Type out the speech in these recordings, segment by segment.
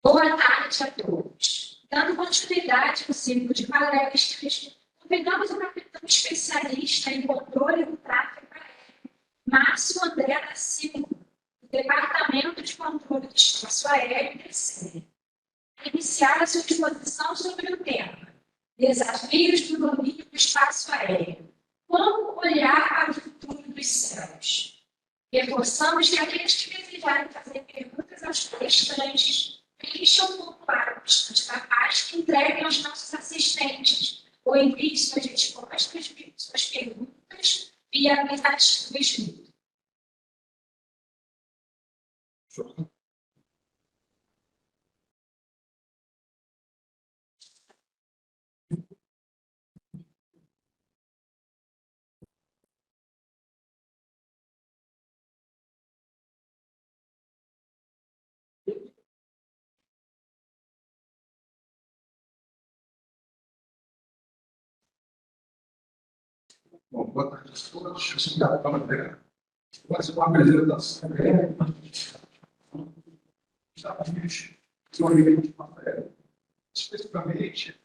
Boa tarde a todos. Dando continuidade ao ciclo de palestras, convidamos o capitão especialista em controle do tráfego aéreo, Márcio André da Silva, do Departamento de Controle do Espaço Aéreo da DCE, a iniciar a sua exposição sobre o tema Desafios do domínio do espaço aéreo. Como olhar para o futuro dos céus? Reforçamos que aqueles que desejarem fazer perguntas aos palestrantes preencham um formulário bastante capaz que entreguem aos nossos assistentes ou enviem suas respostas, suas perguntas via aplicativo do Smith. Bom, boa tarde a todos. Eu sou o Capitão André. Vou fazer uma apresentação desafios que eu olhei de matéria. Especificamente,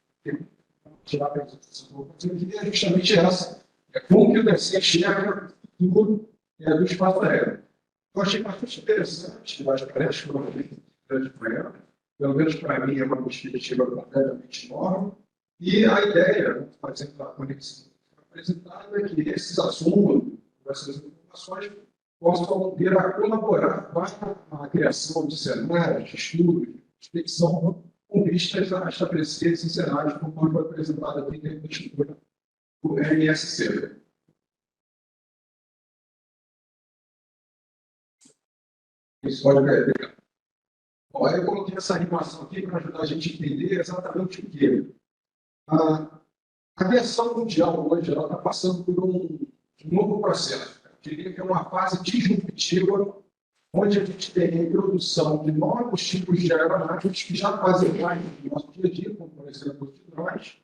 tirar a apresentação que é justamente essa. É como que o DCE enxerga o futuro do espaço aéreo. Eu achei bastante interessante, eu acho que parece que eu não vi grande manhã, pelo menos para mim é uma perspectiva completamente nova, e a ideia, fazendo a conexão apresentada, é que esses assuntos, essas informações, possam vir a colaborar para a criação de cenários, de estudos, de reflexão, com vistas a estabelecer esses cenários, conforme foi apresentado aqui dentro da estrutura do MSC. Isso pode ver. Bom, eu coloquei essa animação aqui para ajudar a gente a entender exatamente o que a aviação mundial hoje está passando por um novo processo. Eu diria que é uma fase disruptiva, onde a gente tem a introdução de novos tipos de aeronaves que já fazem parte do nosso dia a dia, como por exemplo os drones.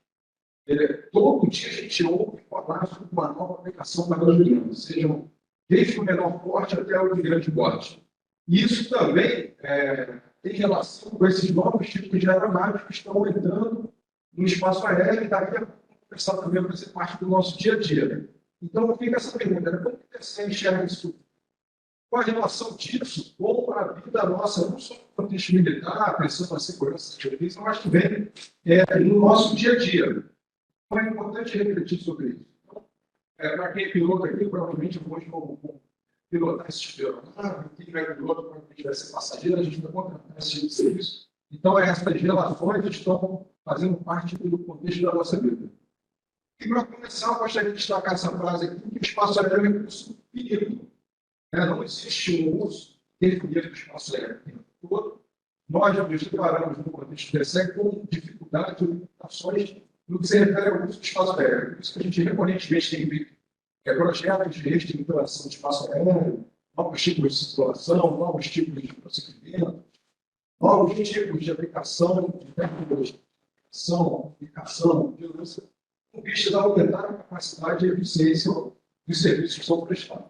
Todo dia a gente ouve falar sobre uma nova aplicação da gasolina, sejam desde o menor porte até o de grande porte. Isso também tem relação com esses novos tipos de aeronaves que estão entrando no espaço aéreo e daqui a pouco começar também a fazer parte do nosso dia a dia. Então, fica essa pergunta, como que você enxerga isso? Qual a relação disso com a vida nossa, não só no contexto militar, pensando na segurança de serviço, mas também no nosso dia a dia. Então, é importante refletir sobre isso. Então, para quem é piloto aqui, provavelmente hoje vou pilotar esse tipo de aeronave, quem não é piloto provavelmente vai ser passageiro, a gente vai contratar esse tipo de serviço. Então, essas relações estão fazendo parte do contexto da nossa vida. E, para começar, eu gostaria de destacar essa frase aqui, que o espaço aéreo é um recurso finito. Não existe um uso definido do espaço aéreo. Nós já nos deparamos no contexto do DSEC com dificuldades e limitações no que se refere ao uso do espaço aéreo. Por isso que a gente recorrentemente tem visto projetos de reestruturação do espaço aéreo, novos tipos de circulação, novos tipos de procedimento, novos tipos de aplicação, de tecnologia, aplicação, vigilância, com vista a aumentar a capacidade e a eficiência dos serviços que são prestados.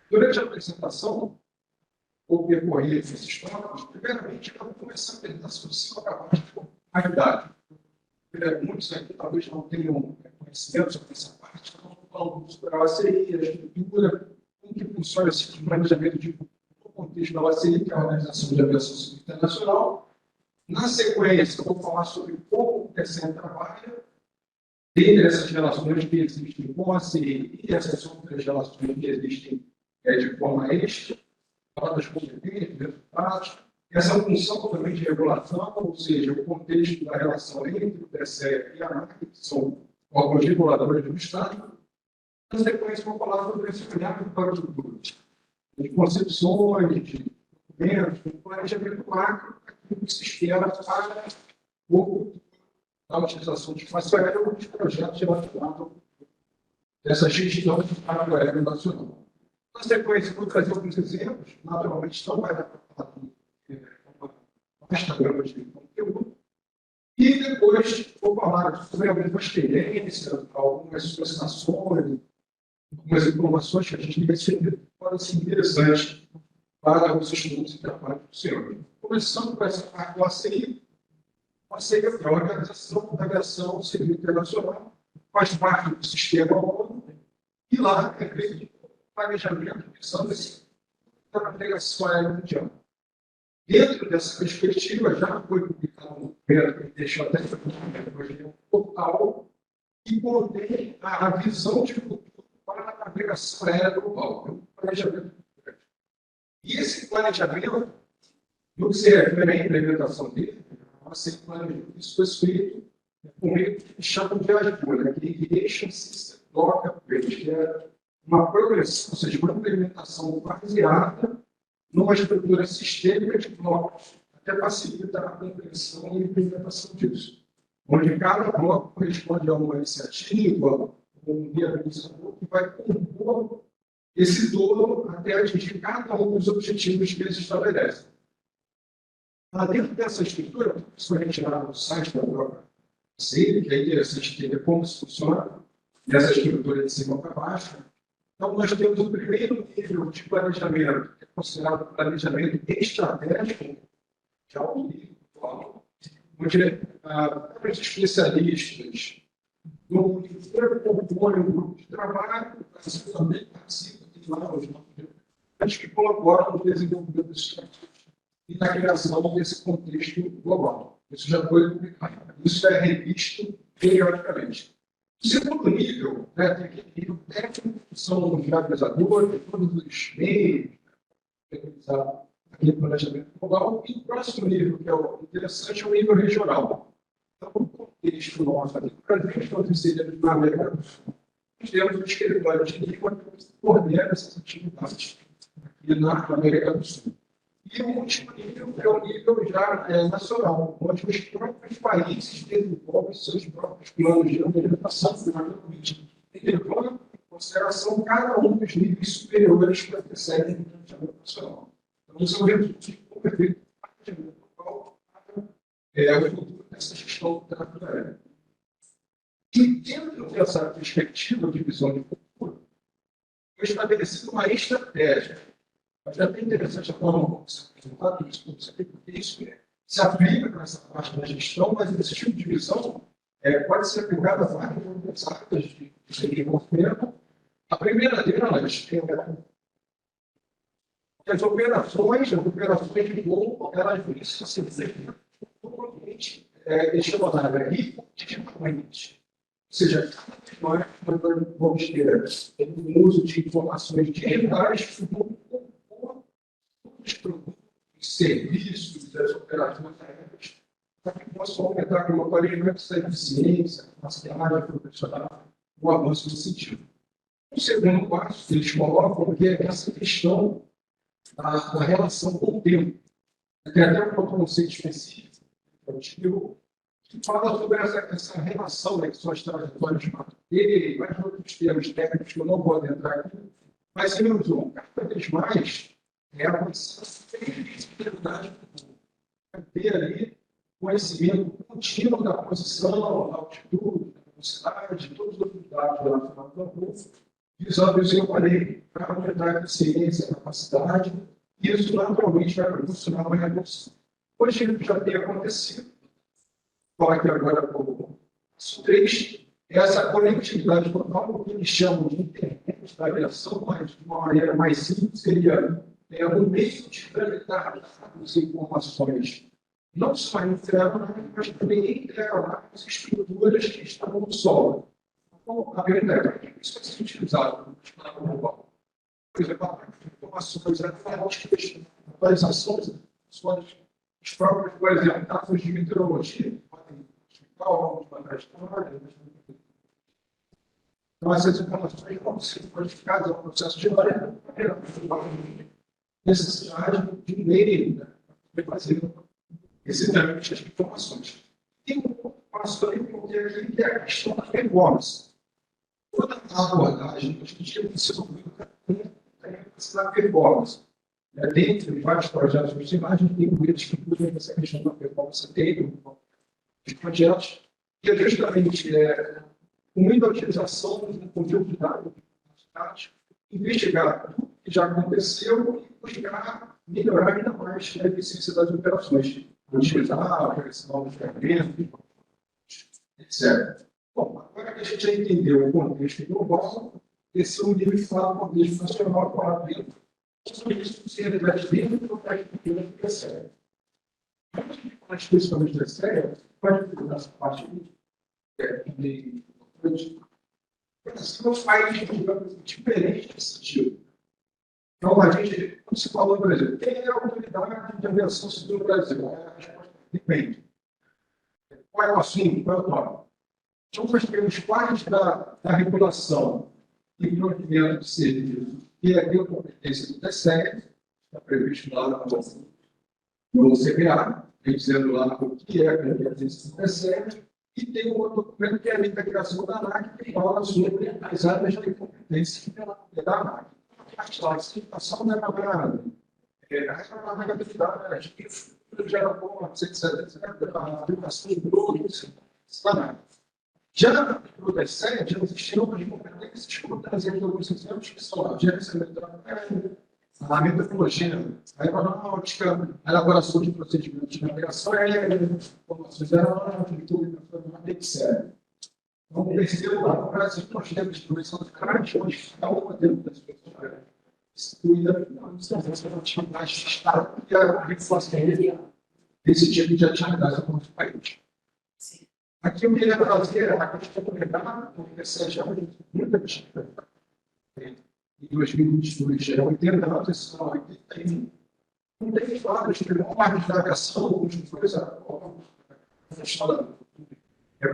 Durante a apresentação, ou percorrer esses tópicos, primeiramente, eu vou começar a apresentar sobre cima para baixo de qualidade. Muitos aqui talvez não tenham conhecimento sobre essa parte, então falando sobre a OACI, a estrutura, como que funciona esse tipo de planejamento no contexto da OACI, que é a Organização de Aviação Civil Internacional. Na sequência, eu vou falar sobre como o DSE trabalha, dentre essas relações que existem com a OACI e essas outras relações que existem de forma extra, falar das competências, resultados, essa função também de regulação, ou seja, o contexto da relação entre o DSE e a ANAC, que são órgãos reguladores do Estado. Na sequência, vou falar sobre esse olhar para o futuro, de concepções, de documentos, de planejamento macro, aquilo que se espera para o da utilização de espaço aéreo ou dos projetos relacionados dessa gestão do espaço aéreo nacional. Na sequência, vou trazer alguns exemplos, naturalmente, não vai dar para falar uma vasta gama de conteúdo. E depois vou falar sobre algumas experiências, algumas solicitações, algumas informações que a gente percebe que podem ser interessantes para os estudos e trabalhos do senhor. começando com essa parte do ACI. O ACI é a Organização da Aviação Civil Internacional, faz parte do sistema ONU, e lá é feito o planejamento pensando na navegação aérea mundial. Dentro dessa perspectiva, já foi publicado um documento que deixou até um portal que contém a visão de futuro para a navegação aérea global, é um planejamento. E esse planejamento, no que se refere à implementação dele, isso foi feito com o que chamam de AGUR, que é Aviation System Block Upgrade, que é uma progressão, ou seja, uma implementação baseada numa estrutura sistêmica de blocos, até facilitar a compreensão e a implementação disso. Onde cada bloco corresponde a uma iniciativa, um realizador que vai compor esse todo até atingir cada um dos objetivos que eles estabelecem. Dentro dessa estrutura, isso é retirado do site da própria CEI, que é interessante entender como isso funciona, nessa estrutura de cima para baixo. Então, nós temos o primeiro nível de planejamento, que é considerado planejamento estratégico, de alto nível, onde os especialistas do Ministério compõem um grupo de trabalho, também participam de lá os que colaboram no desenvolvimento dos estratégias e na criação desse contexto global. Isso já foi publicado. Isso é revisto periodicamente. O segundo nível, tem aquele nível técnico, que são os realizadores, todos os meios, realizar aquele planejamento global. E o próximo nível, que é o interessante, é o nível regional. Então, o contexto nosso aqui, o Brasil, estamos inseridos na América do Sul. Nós temos um escritório de língua que coordena essas atividades aqui na América do Sul. E o último nível é o nível já nacional, onde os próprios países desenvolvem seus próprios planos de implementação levando em consideração cada um dos níveis superiores para que seguem o planejamento nacional. Então, isso é um resultado de como é feito o planejamento global para o futuro dessa gestão da natureza. E dentro dessa perspectiva de visão de futuro, foi estabelecida uma estratégia. Mas é bem interessante a forma como você apresentar isso, porque isso se aplica para essa parte da gestão, mas esse tipo de visão pode ser aplicado a várias outras áreas de desenvolvimento. A primeira delas é as operações de voo, elas precisam ser totalmente gestionadas ricotidianamente. Ou seja, nós vamos ter o uso de informações digitais que vão os produtos, serviços, as operações aéreas, para que possam aumentar com uma planejamento da eficiência, capacidade profissional, o avanço nesse sentido. O segundo passo que eles colocam é essa questão da relação com o tempo. Tem até um conceito específico, que fala sobre essa relação, que são as trajetórias de e mais outros termos técnicos que eu não vou adentrar aqui, mas ele usou cada vez mais a possibilidade de ter ali conhecimento contínuo da posição, da altitude, da velocidade, de todos os outros dados relacionados ao voo, visando isso, eu falei, para aumentar a eficiência, a capacidade, e isso naturalmente vai proporcionar uma redução. Hoje já tem acontecido, falar aqui agora para o passo 3, essa conectividade total, o que eles chamam de internet da aviação, mas de uma maneira mais simples, seria um meio de tramitar as informações, não só internas, mas também internas estruturas que estão no solo. Então, a verdade isso vai ser utilizado no plano global. Por exemplo, informações analíticas, atualizações, os próprios, por exemplo, dados de meteorologia, podem explicar ao longo da história. Então, essas informações vão ser codificadas ao processo de necessidade de meio para fazer esse trâmite de informações. E um passo também que é a questão da performance. Toda a abordagem hoje em dia precisa da performance. Dentro de vários projetos de imagem, tem um deles que incluem essa questão da performance dele, de projetos, que é justamente com a utilização do conteúdo de dados, investigar tudo que já aconteceu e buscar melhorar ainda mais a eficiência das operações, utilizar, oferecer novos ferramentas, etc. Bom, agora que a gente já entendeu o contexto global, esse é um livro que fala do contexto nacional para dentro, isso se reflete dentro do contexto pequeno que recebe. Mas, principalmente da série, pode ter essa parte de são países, digamos, diferentes nesse sentido. Então, a gente, como se falou, por exemplo, quem é a autoridade de aviação civil no Brasil? A resposta depende. Qual é o assunto? Qual é o tópico? Então, nós temos partes da regulação e provimento de serviço, que é a competência do TSE, está previsto lá no CPA, dizendo lá o que é a competência do TSE, e tem um outro documento que é a integração da ANAC, que fala sobre as áreas de competência da ANAC. A classificação não é nada. A negatividade gera pontos, etc. A aplicação de produtos, já no DSE, já existiam outras competências, como trazendo alguns exemplos, que são a gerenciamento a metodologia, a aeronáutica, a elaboração de procedimentos de navegação aérea, informações aeronáuticas, etc. Então, terceiro lá no Brasil, nós temos a distribuição de CAD, onde cada uma dentro das pessoas excluída na atividade de Estado e a regulação desse tipo de atividade no nosso país. Aqui eu queria trazer a questão do legado, porque seja muita dificuldade. Em 2022, 80 atenção aqui tem. Não tem falas de parte da aviação, alguma coisa,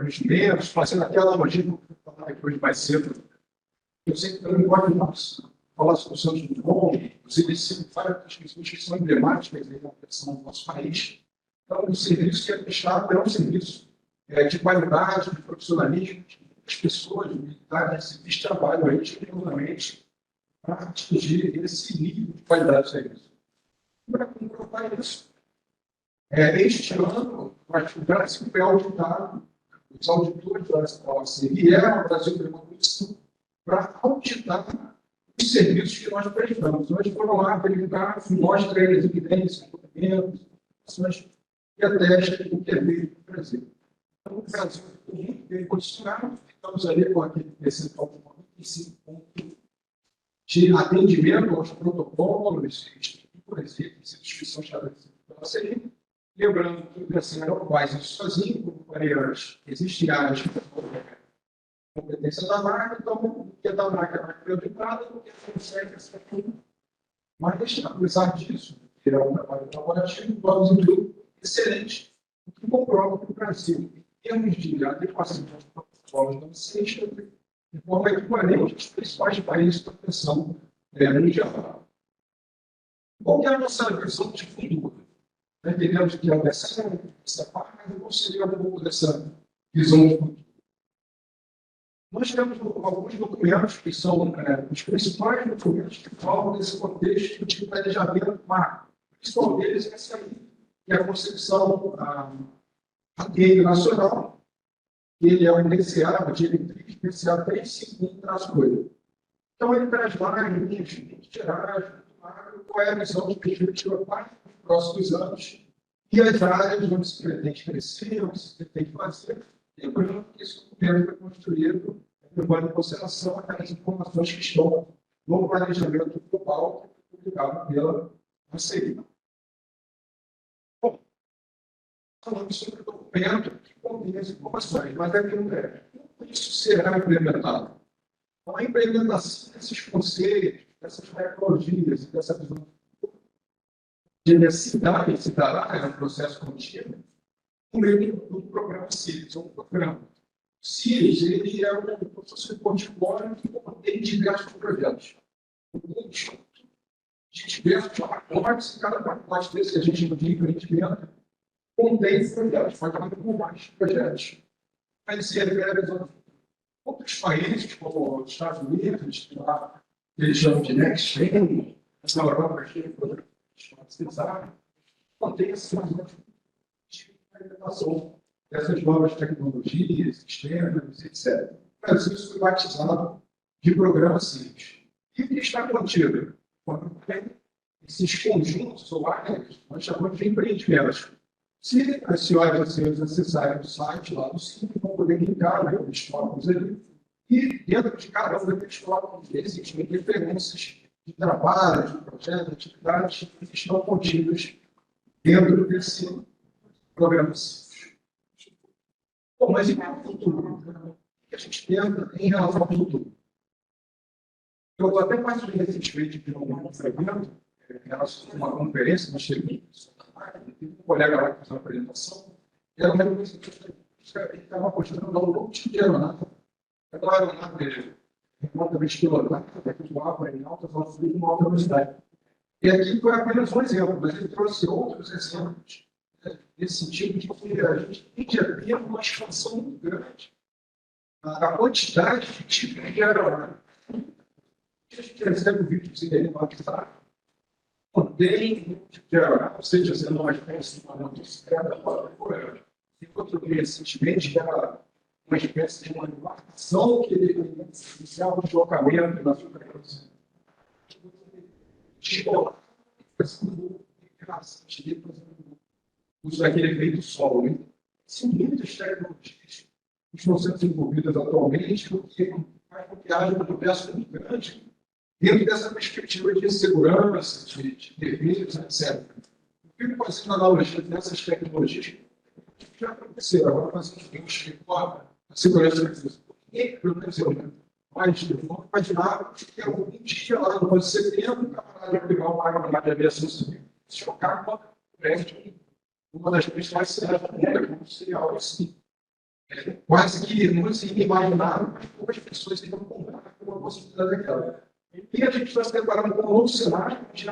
os membros, fazendo aquela analogia que eu vou falar depois mais cedo. Eu sei que também pode falar sobre o Santos Dumont, inclusive são várias questões que são emblemáticas da aviação do nosso país. Então, o serviço que é prestado é um serviço de qualidade, de profissionalismo, as pessoas militares civis trabalham aí regularmente para atingir esse nível de qualidade de serviço. Para comprovar isso, este ano, o Brasil foi auditado, os auditores da OAC vieram ao Brasil para uma comissão para auditar os serviços que nós prestamos. Nós foram lá verificar, mostra eles evidências, documentos, ações e atestam o que é feito no Brasil. Então, o Brasil é muito bem posicionado, ficamos ali com aquele percentual de 95 pontos de atendimento aos protocolos, estruturas e requisitos que são estabelecidos pela CNI. Lembrando que assim, não faz isso sozinho, como falei antes, existem áreas de competência da marca, então, o que é da marca é priorizada, o que consegue essa tudo. Mas, apesar disso, que é um trabalho colaborativo, vamos em tudo excelente, o que comprova que o Brasil, em termos de adequação dos protocolos da ciência, de forma equivalente aos principais países da atenção mundial. Qual é a nossa visão de futuro? Entendemos que essa parte, mas não seria um pouco dessa visão de futuro. Nós temos alguns documentos que são os principais documentos que falam desse contexto de planejamento macro. O principal deles é essa aí, que é a concepção ATM nacional. Ele é um DCA, diretriz DCA 351-8. Então, ele traz várias linhas gerais, qual é a visão de perspectiva para os próximos anos e as áreas onde se pretende crescer, onde se pretende fazer. Lembrando que esse documento foi construído levando em consideração aquelas informações que estão no planejamento global que foi publicado pela ACI. Bom, falando sobre o documento que contém as informações, mas é que não é. Como isso será implementado? Então, a implementação desses conceitos, dessas tecnologias, dessa visão de necessidade se dará, é um processo contínuo, no meio do programa CIRIS, um programa. CIRIS, ele é um portfólio que contém diversos projetos. De diversos pacotes, e cada pacote desse que a gente não tem empreendimento contém projetos, pode falar com mais projetos. Vai ser realizado outros países, como os Estados Unidos, que lá eles chamam de Next Gen, na Europa, que contém esse de implementação dessas novas tecnologias, sistemas, etc. Mas isso foi batizado de programa CIRIS. E o que está contido? Quando tem esses conjuntos ou áreas, nós chamamos de empreendimentos. Se as senhoras e os senhores acessarem o site lá do Simples, vão poder clicar, né, os tópicos ali, e dentro de cada um daqueles tópicos existem referências de trabalho, de projetos, de atividades que estão contidas dentro desse programa Simples. Bom, mas e para o futuro? O que a gente tenta em relação ao futuro? Eu até participei recentemente de um evento, em relação a uma conferência, nós tivemos um colega lá que fez uma apresentação, e era uma coisa que ele estava apostando no novo tipo de aeronave. Aquela aeronave remotamente pilotada, que voava em altas altitudes com alta velocidade. E aqui foi apenas um exemplo, mas ele trouxe outros exemplos, né, nesse sentido de que a gente tem que haver uma expansão muito grande. A quantidade de tipos de aeronave. A gente recebe o vídeo que ele vai falar. Tem tipo de aeronave, ou seja, sendo uma espécie de uma motocicleta fora do correio. E outro dia, recentemente, era uma espécie de uma embarcação que ele iniciava o deslocamento na superfície. Uso daquele efeito solo. Né? São muitas tecnologias que estão sendo desenvolvidas atualmente, porque faz com que haja um universo muito grande dentro dessa perspectiva de segurança, de defesa, etc. Eu fico fazendo analogia dessas tecnologias que já aconteceram. Agora, fazendo a segurança da defesa. E, pelo menos eu, mas eu vou imaginar que algum dia lá no ano 70, o camarada vai pegar uma arma de aviação civil, se chocar com uma das principais cidades do mundo, como seria algo assim. Quase que não se imaginar como as pessoas iriam comprar uma possibilidade daquela. E a gente está se deparando com um novo cenário de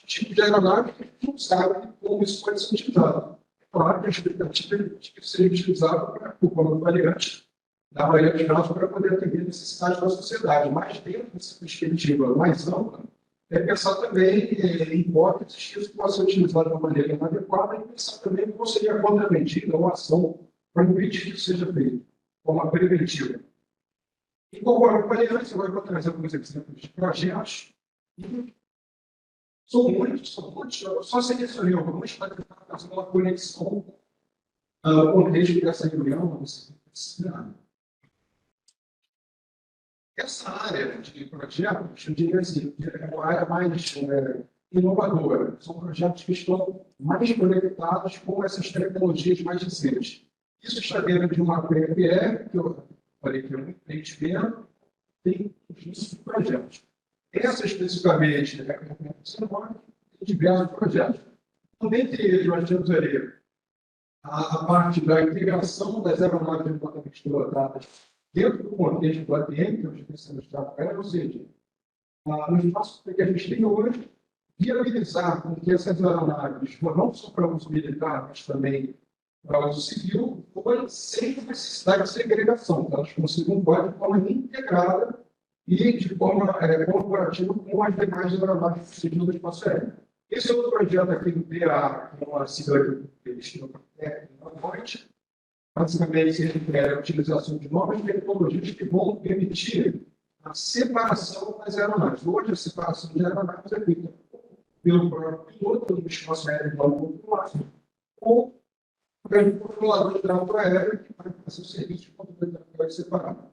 tipo de aeronave que a gente não sabe como isso pode ser utilizado. Claro que a expectativa é que seja utilizado por como variante, da variante final, para poder atender necessidades da sociedade. Mas dentro dessa perspectiva mais ampla, é pensar também em hipóteses que isso possa ser utilizado de uma maneira inadequada e pensar também como seria a contraventiva ou a ação para impedir que isso seja feito, como uma preventiva. E conforme eu falei antes, eu vou trazer alguns exemplos de projetos. São muitos, eu só selecionei alguns para tentar fazer uma conexão com o contexto dessa reunião. Essa área de projetos, eu diria assim, é uma área mais inovadora. São projetos que estão mais conectados com essas tecnologias mais recentes. Isso está dentro de uma PPE, que eu falei que é um empreendimento, tem diversos projetos. Essa especificamente tem diversos projetos. Então, dentre eles, nós temos ali a parte da integração das aeronaves remotamente pilotadas dentro do contexto do ATM, que é o Serviço do Estado Aéreo, ou seja, no espaço que a gente tem hoje, viabilizar com que essas aeronaves, não só para uso militar, mas também para uso civil, foi sem necessidade de segregação. Elas consigam voar de forma integrada e de forma corporativa com as demais aeronaves que do espaço aéreo. Esse é outro projeto aqui do PA, com a sigla que eles chamam de basicamente, ele a utilização de novas tecnologias que vão permitir a separação das aeronaves. Hoje, a separação de aeronaves é feita pelo próprio piloto do espaço aéreo do automático ou pelo controlador de tráfego aéreo que vai fazer o serviço de controle de tráfego separado.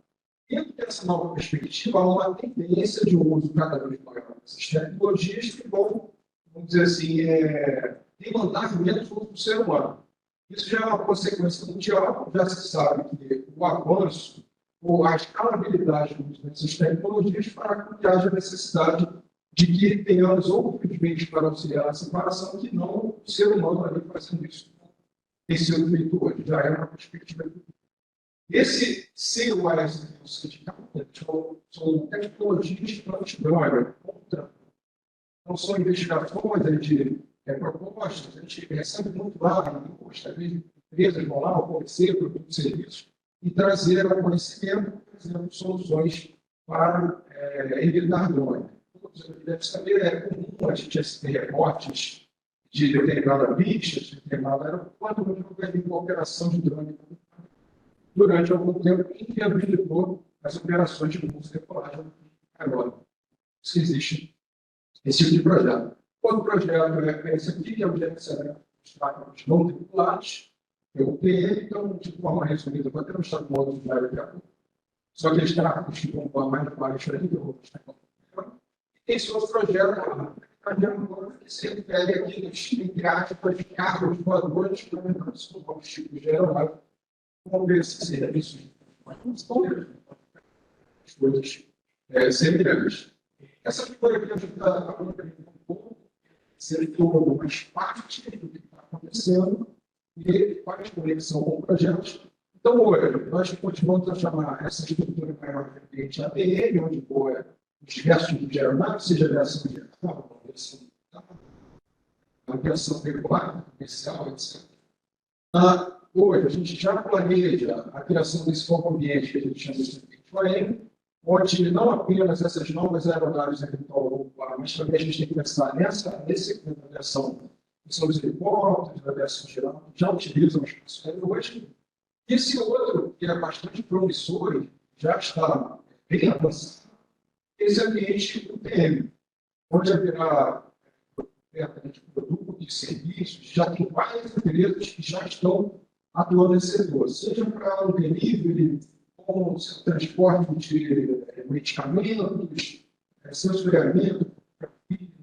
Dentro dessa nova perspectiva, há uma tendência de uso cada vez maior dessas tecnologias que vão, vamos dizer assim, demandar menos uso do ser humano. Isso já é uma consequência mundial, já se sabe que o avanço ou a escalabilidade dessas tecnologias fará com que haja necessidade de que tenhamos outros meios para auxiliar a separação que não o ser humano ali fazendo isso tem sido feito hoje, já é uma perspectiva. Esse CUAS são tecnologias transdroga, não são investigações de propostas, a gente recebe muito lá, empresas vão lá oferecer produtos e serviços e trazer ao conhecimento, trazendo soluções para evitar drone. Deve saber, comum a gente ter reportes de determinada pista, de determinada aeroporto, mas não tem operação de drone durante algum tempo que habilitou as operações de busca e colagem agora. Isso existe esse tipo de projeto. Outro projeto é esse aqui, que é o gerenciamento dos tráficos não tripulados, é o PM, então, de forma resumida, vou até mostrar no modo de daqui a pouco. Só aqueles tráficos que vão para mais baixo aí, que eu vou mostrar. Esse outro projeto que se refere àqueles, entre aspas, carros voadores que aumentam o combustível geral, vamos ver se serviços as coisas semelhantes. Essa figura aqui ajuda um pouco, seria mais parte do que está acontecendo e faz conexão com projetos. Então, hoje, nós continuamos a chamar essa estrutura maior de ambiente APM, onde os diversos tipos de aeronaves, seja aviação geral, aviação regular, comercial, etc. Hoje, a gente já planeja a criação desse foco ambiente que a gente chama de ambiente, onde não apenas essas novas aeronaves vão voar, mas também a gente tem que pensar nesse segmento da aviação, que são os helicópteros, da aviação geral, que já utilizam o espaço aéreo hoje. E esse outro, que é bastante promissor, já está bem avançado, esse ambiente UTM, onde haverá de produtos e serviços, já tem várias empresas que já estão atuando nesse setor, seja para o delivery, como o transporte de medicamentos, sensoriamento,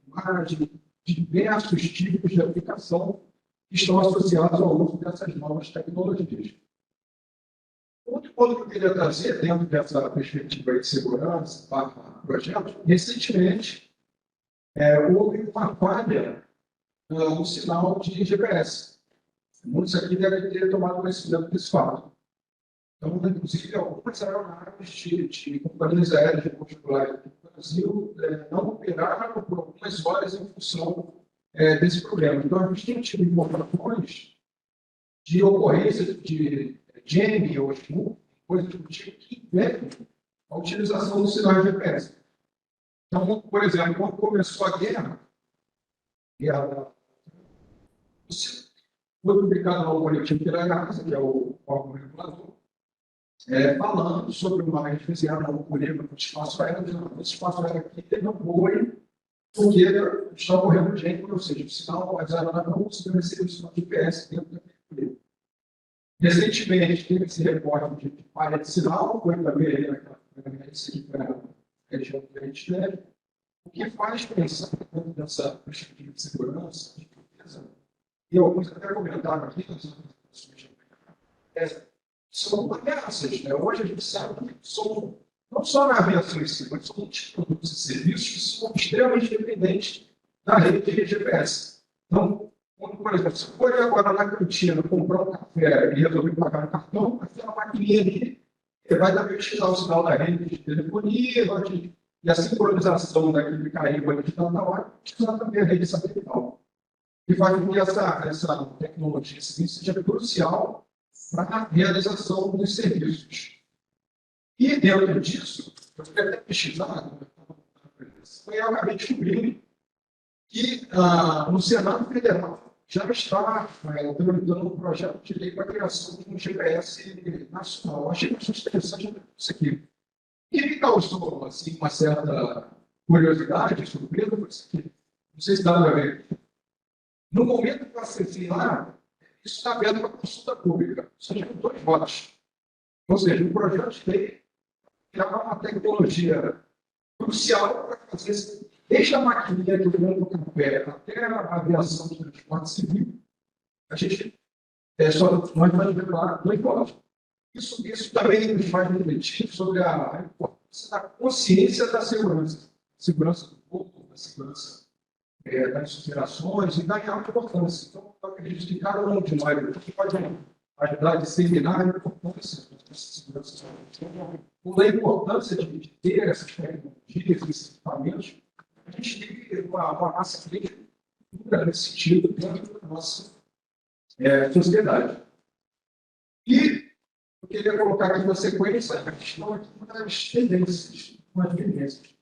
imagem, diversos tipos de aplicação que estão associados ao uso dessas novas tecnologias. Outro ponto que eu queria trazer, dentro dessa perspectiva de segurança para projetos, recentemente houve uma falha no sinal de GPS. Muitos aqui devem ter tomado conhecimento desse fato. Então, inclusive, algumas aeronaves de companhias aéreas particulares do Brasil não operaram por algumas horas em função desse problema. Então, a gente tem tido informações de ocorrência de jamming ou coisas do tipo que impedem a utilização do sinal de GPS. Então, por exemplo, quando começou a guerra foi publicado no boletim pela NASA, que é o órgão regulador, falando sobre uma referência no polígono do espaço aéreo, esse espaço aéreo aqui não foi porque está ocorrendo jamming, ou seja, o sinal, as aeronaves não conseguiram receber o sinal de GPS dentro daquele polígono. Recentemente, teve esse reporte de falha de sinal, foi também naquela região que a gente teve, o que faz pensar dentro dessa perspectiva de segurança, de defesa, e alguns até comentaram aqui, são ameaças. Hoje a gente sabe que são, não só na aviação em si, mas são muitos produtos e serviços que são extremamente dependentes da rede de GPS. Então, por exemplo, se for agora na cantina comprar um café e resolver pagar no cartão, aquela maquininha ali vai também utilizar o sinal da rede de telefonia, e a sincronização daquele carimbo de tanta hora, utilizar também a rede satelital. E faz com que essa tecnologia seja crucial para a realização dos serviços. E dentro disso, eu fui até pesquisar, eu acabei descobrindo que no Senado Federal já está tramitando um projeto de lei para a criação de um GPS nacional. Eu achei bastante interessante isso aqui. E me causou assim, uma certa curiosidade, surpresa, por isso aqui. Não sei se dá para ver. No momento que eu acessei lá, isso está aberto para consulta pública. Só tem 2 votos. Ou seja, o projeto de lei é uma tecnologia crucial para fazer desde a maquininha que vem do café até a aviação do transporte civil, a gente nós vamos ver lá 2 votos. Isso também nos faz refletir sobre a importância da consciência da segurança. Segurança do povo, da segurança das operações e da real importância. Então, eu acredito que cada um de nós pode ajudar a disseminar a importância da segurança. Toda a importância de ter essas tecnologias, esses equipamentos, a gente tem uma massa crítica nesse sentido dentro da nossa sociedade. E eu queria colocar aqui na sequência a questão aqui das tendências, umas tendências.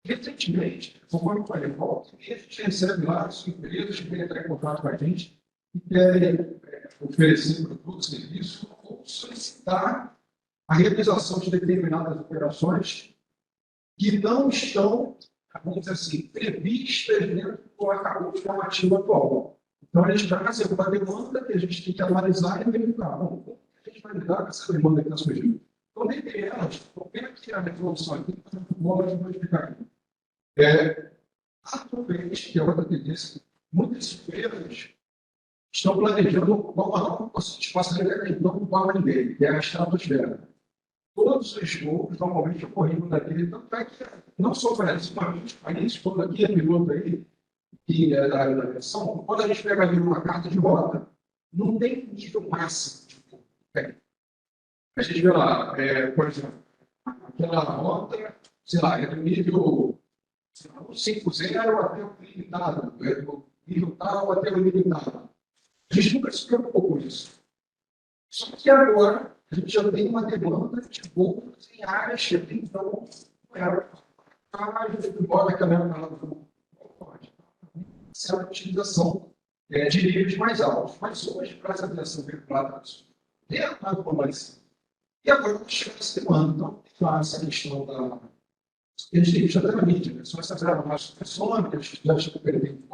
Recentemente, conforme eu falei, a gente recebe lá as empresas que vêm entrar em contato com a gente e querem oferecer produtos, serviços ou solicitar a realização de determinadas operações que não estão vamos dizer assim, previstas dentro do arcabouço normativo atual. Então, a gente traz uma demanda que a gente tem que analisar e verificar. Bom, como a gente vai lidar com essa demanda que está surgindo? Então, dentre elas, como é que a resolução aqui, vou explicar aqui. Atualmente, que é outra tendência, muitas empresas estão planejando uma nova facilidade não ocupar ninguém, que é a estratosfera. Todos os voos normalmente ocorriam daquele, tanto é que não só para isso, mas países, quando aqui é piloto aí, que é da área da aviação, quando a gente pega ali uma carta de rota, não tem nível máximo de voo. A gente vê lá, por exemplo, aquela rota, sei lá, é do nível 5.0 até o limitado, do nível tal até o limitado. A gente nunca se preocupou com isso. Só que agora a gente já tem uma demanda de voos em áreas que então embora também certa utilização de níveis mais altos. Mas hoje, para essa aviação veiculada, tem a globalização. E agora nós chegamos a essa demanda. Então, claro, essa questão da. A gente tem visto até na mídia, né? São essas aeronaves supersônicas que já estão perdendo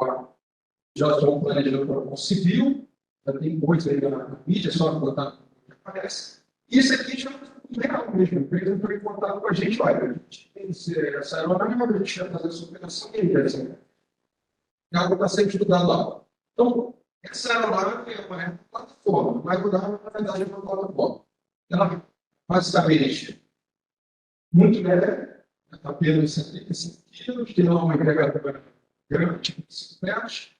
já estão planejando para o civil, já tem coisa aí na mídia, só botar o que aparece. E isso aqui já não é a mesma empresa, entrou em contato com a gente, olha, a gente tem essa aeronave, a gente vai fazer essa operação e aí, é algo que está sendo estudado lá. Então, essa aeronave é uma plataforma, mas mudar, na verdade, é uma plataforma. Ela, basicamente, muito leve, está apenas 75 quilos, tem lá uma agregadora grande, de 5 metros,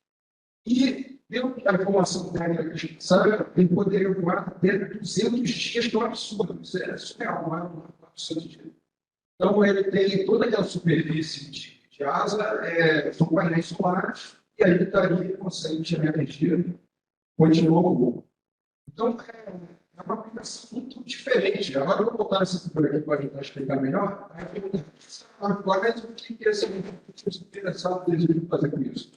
e, dentro da informação técnica que a gente sabe, ele poderia voar até 200 dias, que é um absurdo, isso é surreal, não é um absurdo de. Então, ele tem toda aquela superfície de asa, são painéis solares, e aí ele estaria, consegue gerar energia e continua o voo. Então, é uma aplicação muito diferente. Agora, eu vou botar essa figura aqui para ajudar a explicar melhor. Agora, o que é esse interessado desejo fazer com isso?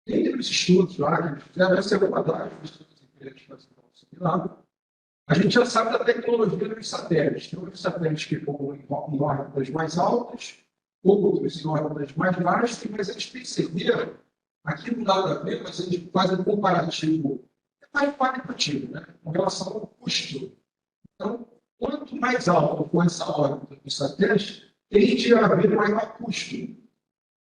Entre os estudos lá, que fizeram essa abordagem dos estudos empresas lá, a gente já sabe da tecnologia dos satélites. Tem outros satélites que voam em órbitas mais altas, outros em órbitas mais baixas, mas eles perceberam, aqui no lado da frente, mas eles fazem um comparativo, mais qualitativo, né, com relação ao custo. Então, quanto mais alto for essa órbita do satélite, tende a haver maior custo.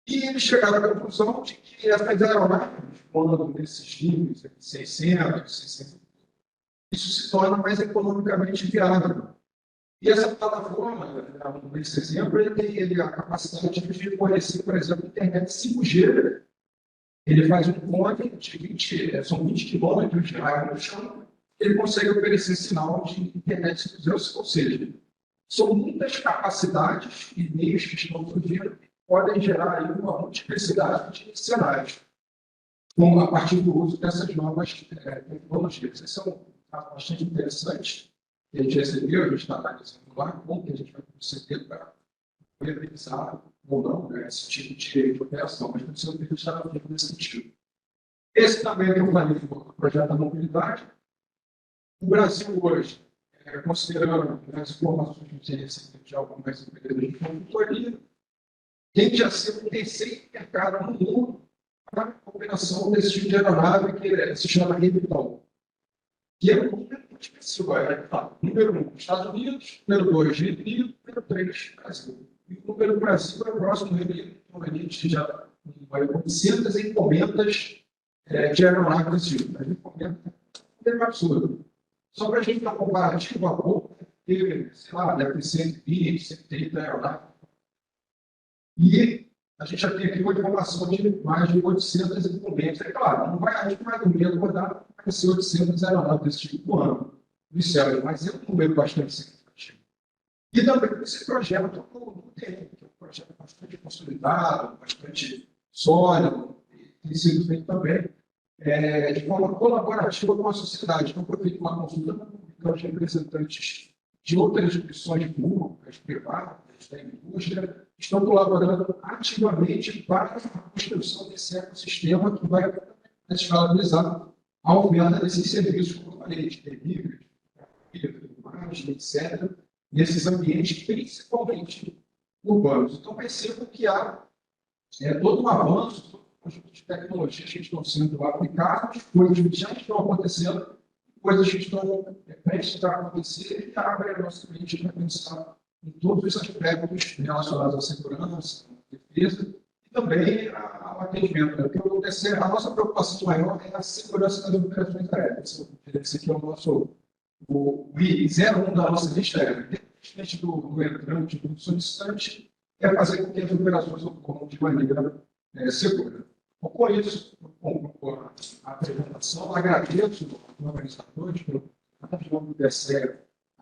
E eles chegaram à conclusão de que essas aeronaves, quando nesses níveis, 600, 600, isso se torna mais economicamente viável. E essa plataforma, nesse exemplo, ele tem a capacidade de fornecer, por exemplo, internet 5G. Ele faz um cone de 20, são 20 quilômetros de raio no chão, ele consegue oferecer sinal de internet 5G, ou seja, são muitas capacidades e meios que estão surgindo que podem gerar aí uma multiplicidade de cenários, a partir do uso dessas novas tecnologias. Esse é um caso bastante interessante que a gente recebeu, a gente está analisando lá, como que a gente vai proceder para realizar ou não, né, esse tipo de operação, mas precisa ter estado feito nesse sentido. Esse também é o projeto da mobilidade. O Brasil hoje, considerando as informações que a gente recebeu de algumas empresas de consultoria, tende a ser o terceiro mercado no mundo para a operação desse tipo de aeronave que se chama Revitol. Que é um número muito específico. Número 1, Estados Unidos. Número 2, Reino Unido. Número 3, Brasil. E o número do Brasil é o próximo Reino Unido, então a gente já vai 800 encomendas de aeronaves desse tipo. A gente encomenda é um absurdo. Só para a gente dar um comparativo, a pouco, teve, sei lá, deve ter 120, 130 aeronaves. E a gente já tem aqui uma informação de mais de 800 encomendas. É claro, a gente não vai dormir, rodar, vai ser 800 aeronaves desse tipo por ano nos céus, mas é um número bastante significativo. E também esse projeto não tem, que é um projeto bastante consolidado, bastante sólido, e tem sido feito também de forma colaborativa com a sociedade. Então, foi feita uma consulta pública aos representantes de outras instituições públicas, privadas, da indústria, estão colaborando ativamente para a construção desse ecossistema que vai escalabilizar a oferta desses serviços, como eu falei, de delivery, etc., nesses ambientes, principalmente urbanos. Então, percebo que há todo um avanço, todo um conjunto de tecnologias que estão sendo aplicadas, coisas que já estão acontecendo, coisas que estão prestes a acontecer, e abre a nossa mente para pensar em todos os aspectos relacionados à segurança, à defesa, e também ao atendimento. Porque a nossa preocupação maior é a segurança das operações aéreas. Esse aqui é o nosso o I01 da nossa lista independente do entrante, do solicitante, é fazer com que as operações ocorram de maneira segura. Então, com isso, com a apresentação, agradeço aos organizadores pelo nome do DSE,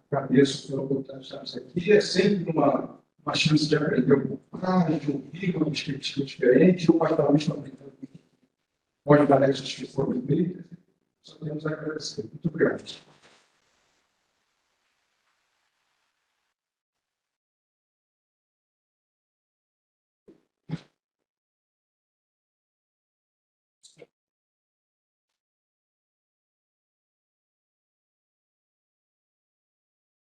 agradeço pela oportunidade de estarmos aqui. É sempre uma chance de aprender um pouco mais, de ouvir uma perspectiva diferente, o pastoralista também pode dar essas que foram feitas. Só temos a agradecer. Muito obrigado.